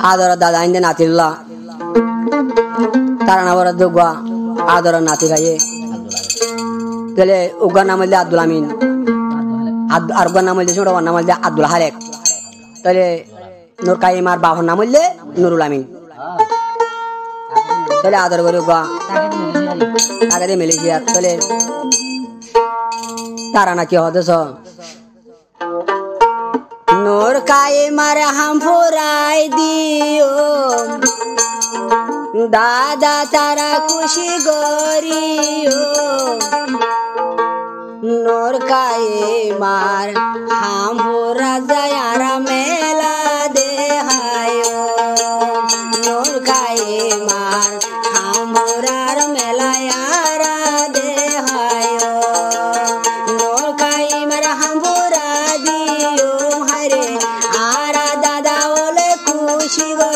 আদর দাদা আইন্দে নাতিল্লা তারা নাবর দুগা আদর নাতি গায়ে তাহলে উগার নাম হইলে আব্দুল আমিন আর উগার নাম হইলে ছোট নাম হইলে আব্দুল হারেক তাহলে নুর কাইমার বাবার নাম হইলে নুরুল আমিন তাহলে আদর করে উগা টাকা দিয়ে মালয়েশিয়া তাহলে তারা নাকি হদেছ নূর কাইমার হাম ফুরাই দিও দাদা তারা খুশি গরিও নূর কাইমার হাম ফুরা যায় আর মেলা দেহায়ো নূর কাইমার হাম ফুরার মেলায় আর দেহায়ো নূর কাইমার হাম ফুরা দিও হারে আর দাদা ওলে খুশি গো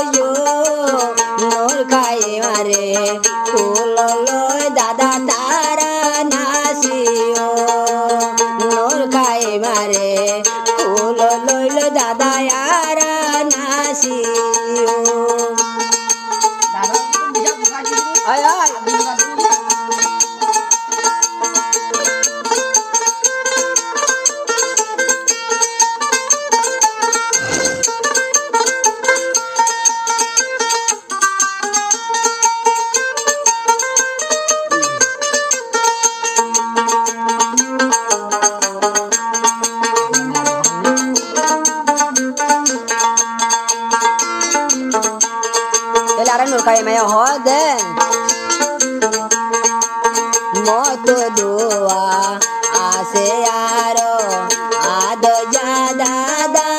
নূর কাইমারে কুললয় দাদা তারা নাসিও নূর কাইমারে কুললয় দাদা আর নাসিও আয় আয় কাইমায়া হদে মত দোয়া আসে আরো আদ দাদা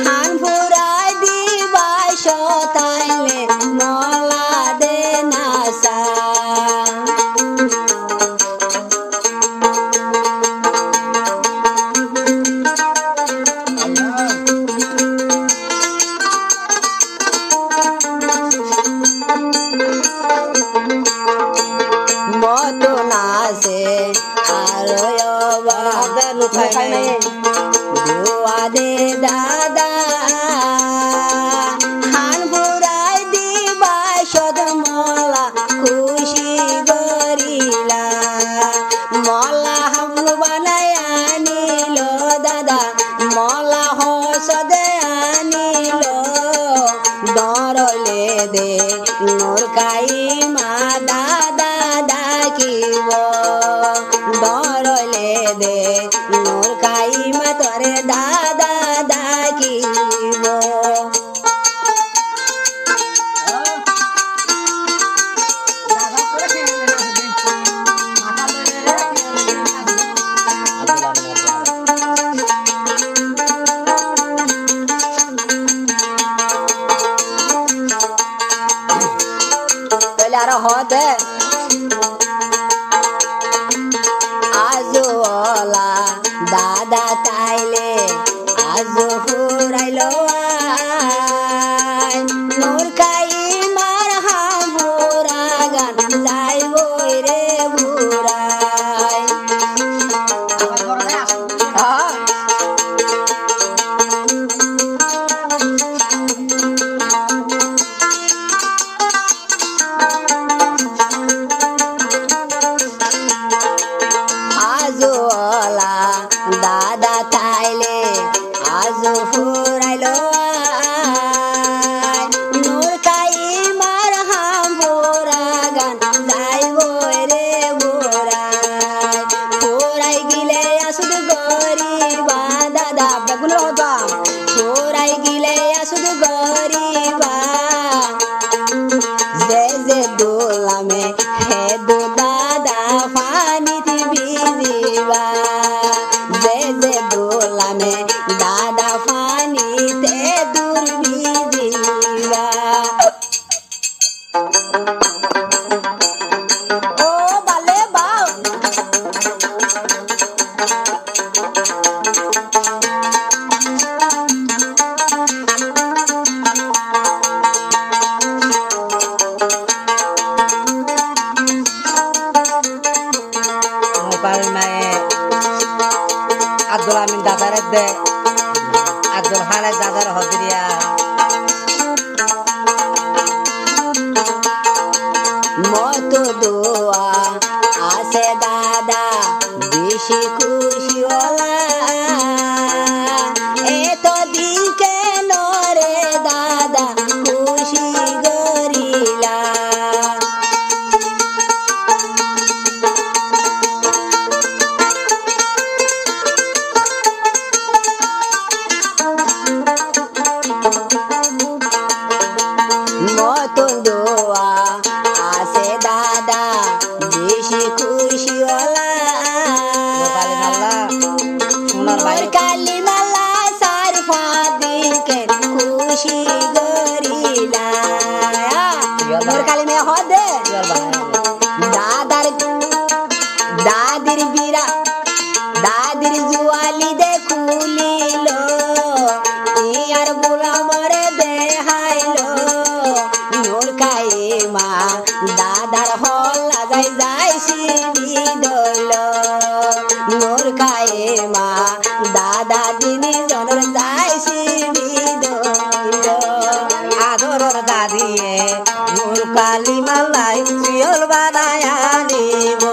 হান ফুরাই দিবা শতাইলে মলা দে নাসা दुआ दे दादा हान बुराई दिबा सद मोला खुशी गरिला मोला हम बनाया नीलो दादा मोला हो सदे आनीलो डरले दे नूर काइमा दादा डाकिबो डरले दे नूर काइमा तोरे दादा डाकिबो होते आजोला दादा ताइले आजो हुराइलो नूर काइमार हामुरा गान जाइबो रे बुराई বালি মালাই শিওল বানায় আনিব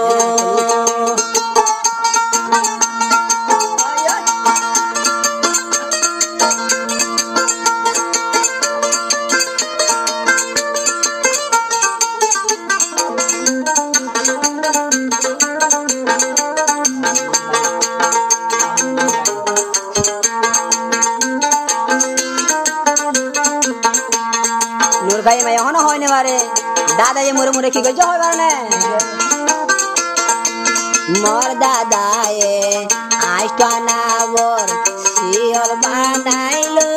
নুরকাই মাই হন হয়নি বারে দাদা যে মুরে মুরে কি কইছ হয় বারে মোর দাদায়ে আইস্টানা বর শিওল বানাইলো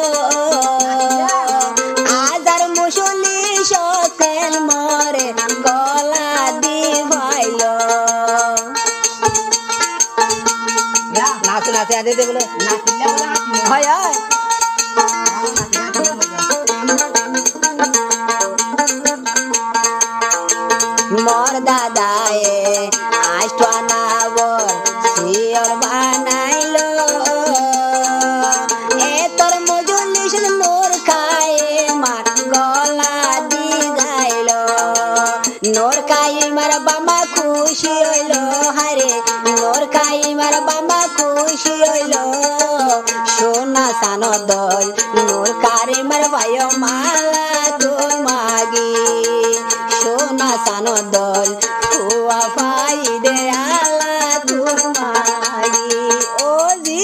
আজার মুসলি সতেন মরে গলা দি ভাইলো নাচু নাচে আদে দে বলে হয় হয় মোর দাদায়ে আইস্টানা বর শিওল বানাইলো এ তোর মজলিস নূর খায়ে মার গলা দি গাইলো নূর খাই মার বাবা খুশি হইলো হারে নূর খাই মার বাবা খুশি হইলো সোনা সানো দল নূর কারে মার ভাইও মালা তোর মাগি সোনা সানো দল হুয়া পাই দে আলা তোর মাগি ও জি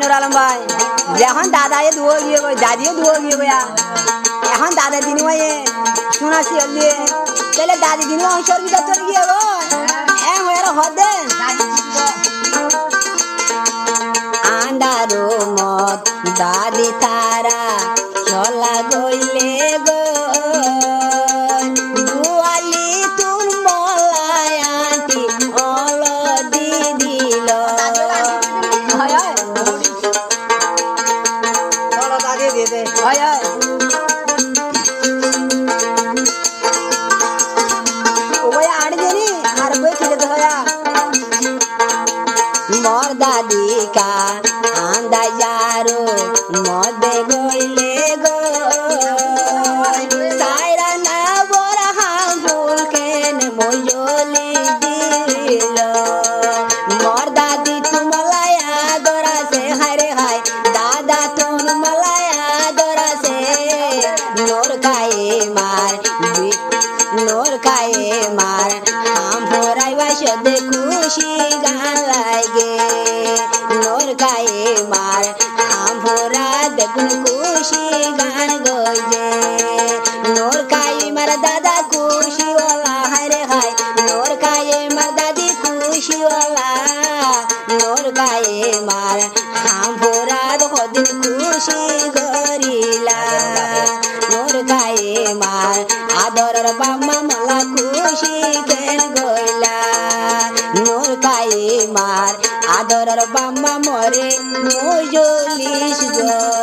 নুর আলম ভাই এখন দাদা এ দুয়ো গিয়ে গো দাদিও দুয়ো গিয়ে গয়া এখন দাদা দিন ভাইয়ে শুনাছি হলিয়ে তাহলে দাদি দিন অংশর ভিতর তোর গিয়ে গো হ্যাঁ হয়ে হদে আন্দারো মত দাদি তারা চলা গইলে গো দুয়ালি তুর মলায় আন্টি অল দি দিল হয় হয় চলো দাদি দিয়ে দে হয় হয় ও ভাই আড় দেনি আর কই খিলে তো হয়া মোর দাদি কা আন্দা যারো মদে গইলে গো সাইরা না বড় হাফুল কেন মজলি দিল মোর দাদি তুমলায়া দরা সে হারে হায় দাদা তুম মলায়া দরা সে নোর খায়ে মার নোর খায়ে মার হাম ভরাই বাসদে খুশি গান লাগে নোর খায়ে মার হাম ভরা দেখুন খুশি গান গজে নোর খায়ে মার দাদা খুশি ওলা হারে হায় নোর খায়ে মার দাদি খুশি ওলা নোর খায়ে মার হাম ভরা দিন খুশি গরিলা নোর খায়ে মার আদরের বাম্মা মালা খুশি কেন গইলা নোর খায়ে মার আদরের বাম্মা মরে মুজলিস গো